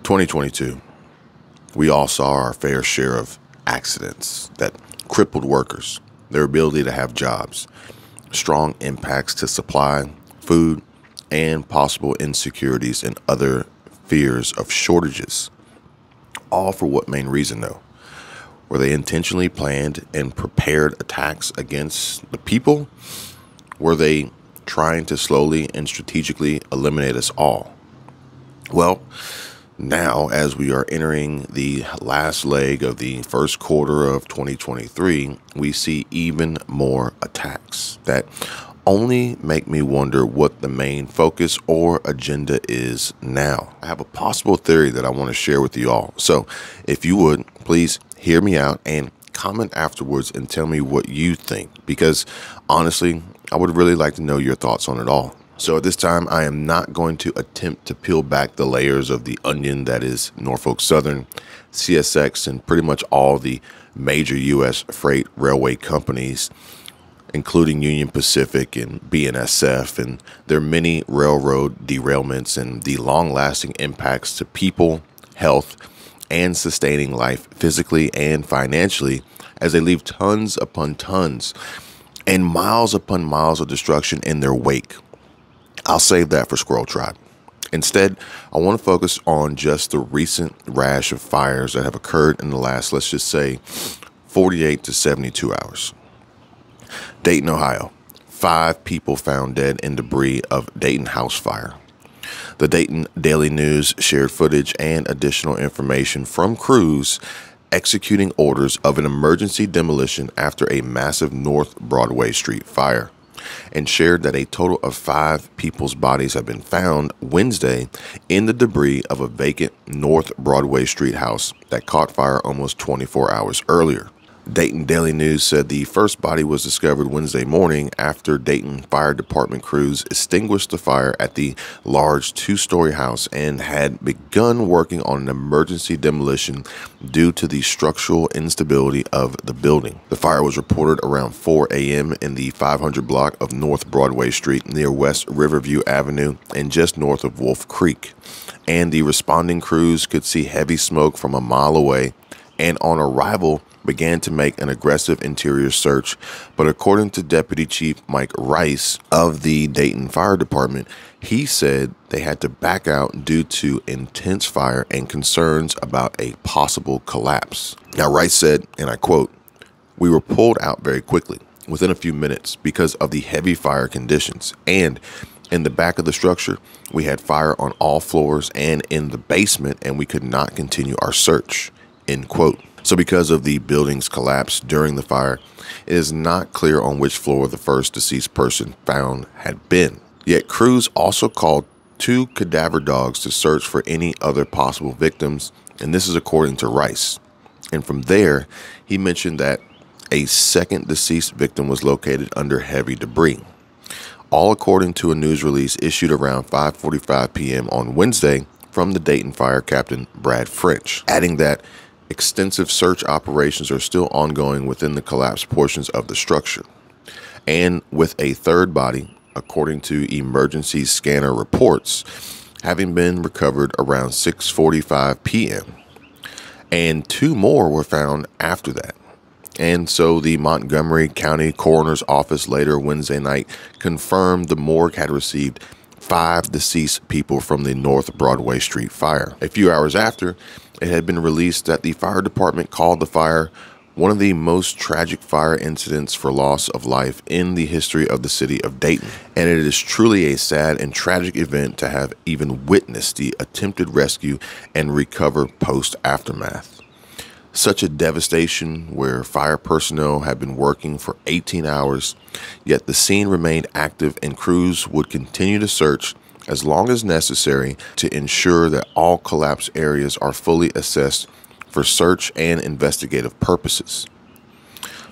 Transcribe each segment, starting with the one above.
2022, we all saw our fair share of accidents that crippled workers, their ability to have jobs, strong impacts to supply, food, and possible insecurities and other fears of shortages. All for what main reason, though? Were they intentionally planned and prepared attacks against the people? Were they trying to slowly and strategically eliminate us all? Well, now, as we are entering the last leg of the first quarter of 2023, we see even more attacks that only make me wonder what the main focus or agenda is now. I have a possible theory that I want to share with you all. So if you would, please hear me out and comment afterwards and tell me what you think, because honestly, I would really like to know your thoughts on it all. So at this time, I am not going to attempt to peel back the layers of the onion that is Norfolk Southern, CSX, and pretty much all the major U.S. freight railway companies, including Union Pacific and BNSF, and their many railroad derailments and the long-lasting impacts to people, health, and sustaining life physically and financially as they leave tons upon tons and miles upon miles of destruction in their wake. I'll save that for Squirrel Tribe. Instead, I want to focus on just the recent rash of fires that have occurred in the last, let's just say, 48 to 72 hours. Dayton, Ohio. 5 people found dead in debris of Dayton house fire. The Dayton Daily News shared footage and additional information from crews executing orders of an emergency demolition after a massive North Broadway Street fire, and shared that a total of 5 people's bodies have been found Wednesday in the debris of a vacant North Broadway Street house that caught fire almost 24 hours earlier. Dayton Daily News said the first body was discovered Wednesday morning after Dayton Fire Department crews extinguished the fire at the large 2-story house and had begun working on an emergency demolition due to the structural instability of the building. The fire was reported around 4 a.m. in the 500 block of North Broadway Street near West Riverview Avenue and just north of Wolf Creek, and the responding crews could see heavy smoke from a mile away, and on arrival began to make an aggressive interior search. But according to Deputy Chief Mike Rice of the Dayton Fire Department, he said they had to back out due to intense fire and concerns about a possible collapse. Now, Rice said, and I quote, "We were pulled out very quickly, within a few minutes, because of the heavy fire conditions. And in the back of the structure, we had fire on all floors and in the basement, and we could not continue our search," end quote. So because of the building's collapse during the fire, it is not clear on which floor the first deceased person found had been. Yet crews also called 2 cadaver dogs to search for any other possible victims, and this is according to Rice. And from there, he mentioned that a second deceased victim was located under heavy debris. All according to a news release issued around 5:45 p.m. on Wednesday from the Dayton Fire Captain Brad French, adding that extensive search operations are still ongoing within the collapsed portions of the structure. And with a third body, according to emergency scanner reports, having been recovered around 6:45 p.m. And 2 more were found after that. And so the Montgomery County Coroner's Office later Wednesday night confirmed the morgue had received 5 deceased people from the North Broadway Street fire. A few hours after, it had been released that the fire department called the fire one of the most tragic fire incidents for loss of life in the history of the city of Dayton. And it is truly a sad and tragic event to have even witnessed the attempted rescue and recover post-aftermath. Such a devastation where fire personnel had been working for 18 hours, yet the scene remained active and crews would continue to search as long as necessary to ensure that all collapsed areas are fully assessed for search and investigative purposes.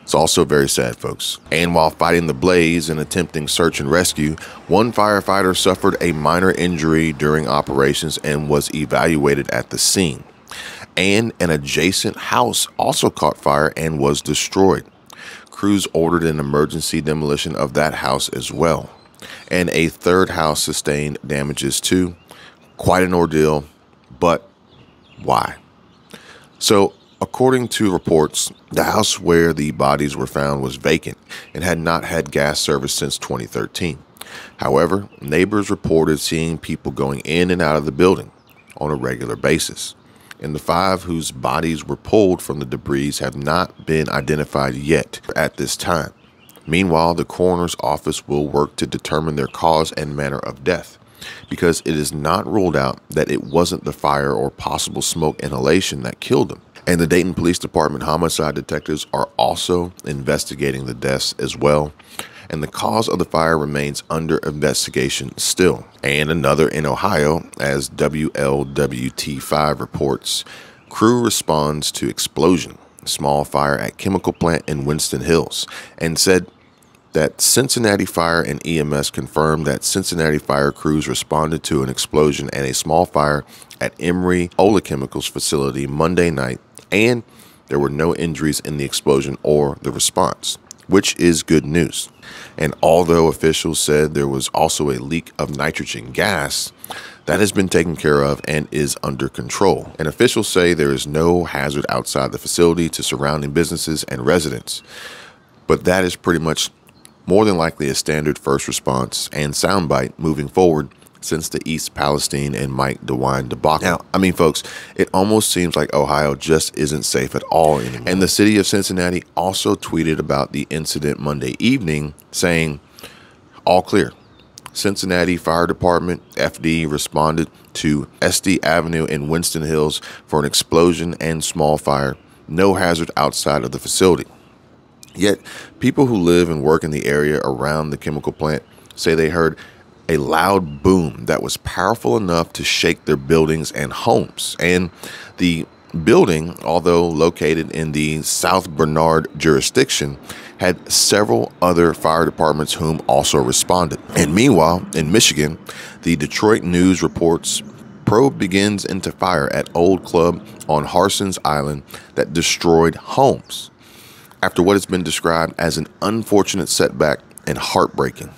It's also very sad, folks. And while fighting the blaze and attempting search and rescue, one firefighter suffered a minor injury during operations and was evaluated at the scene. And an adjacent house also caught fire and was destroyed. Crews ordered an emergency demolition of that house as well. And a third house sustained damages too. Quite an ordeal, but Why? So, according to reports, the house where the bodies were found was vacant and had not had gas service since 2013. However, neighbors reported seeing people going in and out of the building on a regular basis. And the 5 whose bodies were pulled from the debris have not been identified yet at this time. Meanwhile, the coroner's office will work to determine their cause and manner of death, because it is not ruled out that it wasn't the fire or possible smoke inhalation that killed them. And the Dayton Police Department homicide detectives are also investigating the deaths as well. And the cause of the fire remains under investigation still. And another in Ohio, as WLWT5 reports, crew responds to explosion, small fire at chemical plant in Winston Hills, and said that Cincinnati Fire and EMS confirmed that Cincinnati fire crews responded to an explosion and a small fire at Emory Oleochemicals facility Monday night, and there were no injuries in the explosion or the response, which is good news. And although officials said there was also a leak of nitrogen gas, that has been taken care of and is under control. And officials say there is no hazard outside the facility to surrounding businesses and residents. But that is pretty much more than likely a standard first response and soundbite moving forward since the East Palestine and Mike DeWine debacle. Now, I mean, folks, it almost seems like Ohio just isn't safe at all anymore. And the city of Cincinnati also tweeted about the incident Monday evening, saying, "All clear. Cincinnati Fire Department, FD, responded to SD Avenue in Winston Hills for an explosion and small fire. No hazard outside of the facility." Yet, people who live and work in the area around the chemical plant say they heard a loud boom that was powerful enough to shake their buildings and homes. And the building, although located in the South Bernard jurisdiction, had several other fire departments whom also responded. And meanwhile, in Michigan, the Detroit News reports probe begins into fire at Old Club on Harstons Island that destroyed homes, after what has been described as an unfortunate setback and heartbreaking.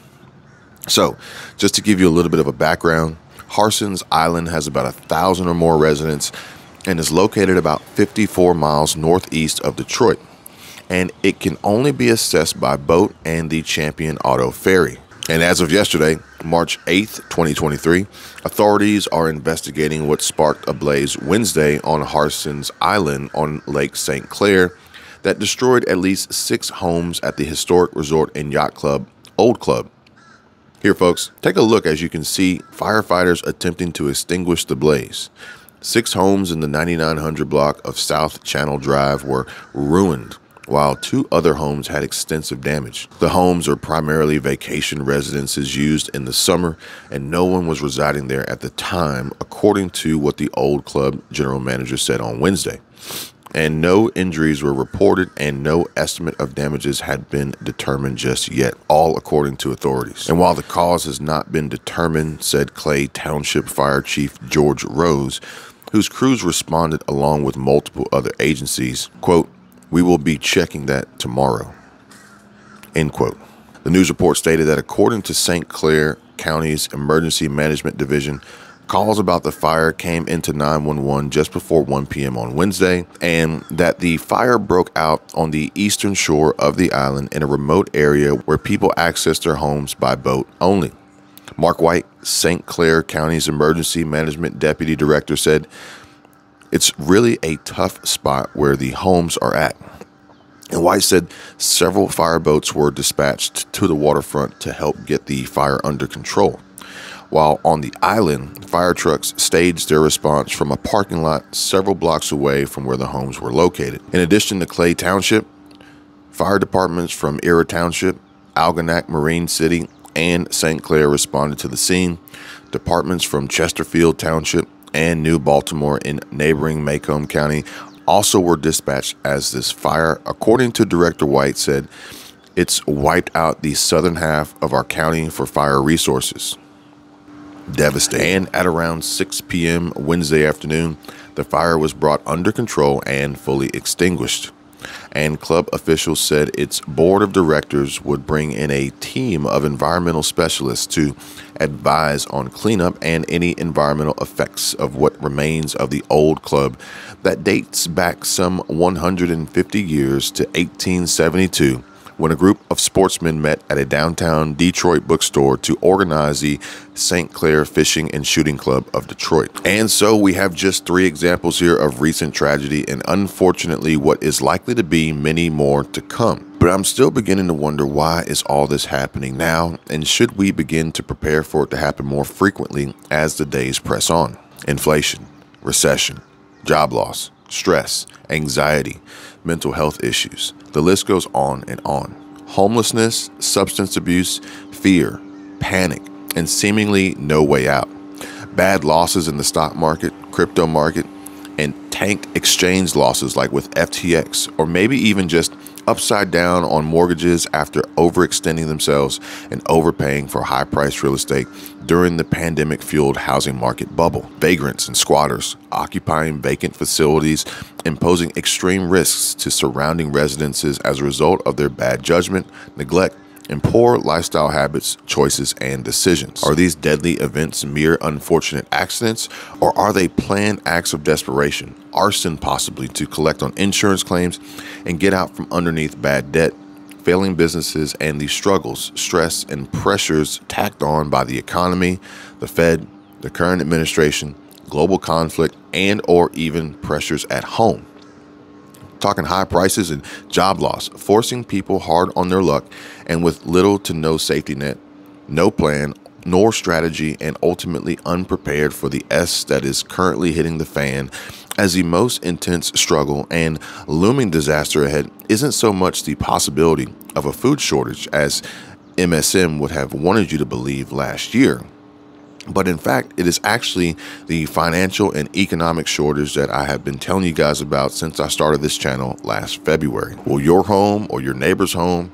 So, just to give you a little bit of a background, Harstons Island has about 1,000 or more residents and is located about 54 miles northeast of Detroit. And it can only be accessed by boat and the Champion Auto Ferry. And as of yesterday, March 8th, 2023, authorities are investigating what sparked a blaze Wednesday on Harstons Island on Lake St. Clair that destroyed at least 6 homes at the historic resort and yacht club, Old Club. Here, folks, take a look as you can see firefighters attempting to extinguish the blaze. 6 homes in the 9900 block of South Channel Drive were ruined, while 2 other homes had extensive damage. The homes are primarily vacation residences used in the summer, and no one was residing there at the time, according to what the Old Club general manager said on Wednesday. And no injuries were reported and no estimate of damages had been determined just yet, all according to authorities. And while the cause has not been determined, said Clay Township Fire Chief George Rose, whose crews responded along with multiple other agencies, quote, "We will be checking that tomorrow," end quote. The news report stated that according to St. Clair County's Emergency Management Division, calls about the fire came into 911 just before 1 p.m. on Wednesday, and that the fire broke out on the eastern shore of the island in a remote area where people access their homes by boat only. Mark White, St. Clair County's Emergency Management Deputy Director, said, "It's really a tough spot where the homes are at." And White said several fireboats were dispatched to the waterfront to help get the fire under control. While on the island, fire trucks staged their response from a parking lot several blocks away from where the homes were located. In addition to Clay Township, fire departments from Era Township, Algonac, Marine City, and St. Clair responded to the scene. Departments from Chesterfield Township and New Baltimore in neighboring Macomb County also were dispatched as this fire, according to Director White, said, "It's wiped out the southern half of our county for fire resources." Devastating. And at around 6 p.m. Wednesday afternoon, the fire was brought under control and fully extinguished. and club officials said its board of directors would bring in a team of environmental specialists to advise on cleanup and any environmental effects of what remains of the old club that dates back some 150 years to 1872, when a group of sportsmen met at a downtown Detroit bookstore to organize the St. Clair Fishing and Shooting Club of Detroit. And so we have just 3 examples here of recent tragedy, and unfortunately what is likely to be many more to come. But I'm still beginning to wonder, why is all this happening now, and should we begin to prepare for it to happen more frequently as the days press on? Inflation, recession, job loss, stress, anxiety, mental health issues. The list goes on and on. Homelessness, substance abuse, fear, panic, and seemingly no way out. Bad losses in the stock market, crypto market, and tanked exchange losses like with FTX, or maybe even just upside down on mortgages after overextending themselves and overpaying for high-priced real estate during the pandemic-fueled housing market bubble. Vagrants and squatters occupying vacant facilities, imposing extreme risks to surrounding residences as a result of their bad judgment, neglect, and poor lifestyle habits, choices, and decisions. Are these deadly events mere unfortunate accidents, or are they planned acts of desperation, arson possibly, to collect on insurance claims and get out from underneath bad debt, failing businesses, and the struggles, stress, and pressures tacked on by the economy, the Fed, the current administration, global conflict, and or even pressures at home? Talking high prices and job loss, forcing people hard on their luck and with little to no safety net, no plan nor strategy, and ultimately unprepared for the S that is currently hitting the fan, as the most intense struggle and looming disaster ahead isn't so much the possibility of a food shortage as MSM would have wanted you to believe last year, but in fact, it is actually the financial and economic shortage that I have been telling you guys about since I started this channel last February. Will your home or your neighbor's home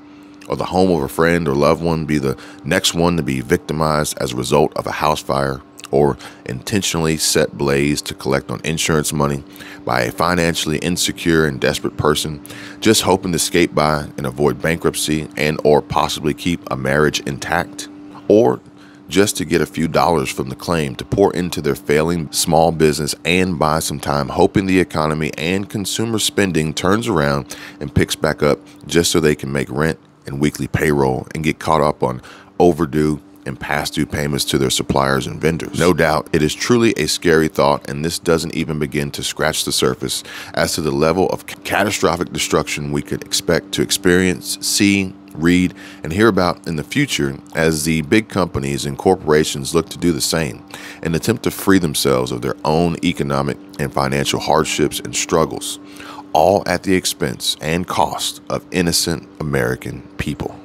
or the home of a friend or loved one be the next one to be victimized as a result of a house fire, or intentionally set ablaze to collect on insurance money by a financially insecure and desperate person just hoping to skate by and avoid bankruptcy and or possibly keep a marriage intact, or just to get a few dollars from the claim to pour into their failing small business and buy some time, hoping the economy and consumer spending turns around and picks back up just so they can make rent and weekly payroll and get caught up on overdue and past due payments to their suppliers and vendors. No doubt, it is truly a scary thought, and this doesn't even begin to scratch the surface as to the level of catastrophic destruction we could expect to experience, see, read, and hear about in the future as the big companies and corporations look to do the same and attempt to free themselves of their own economic and financial hardships and struggles, all at the expense and cost of innocent American people.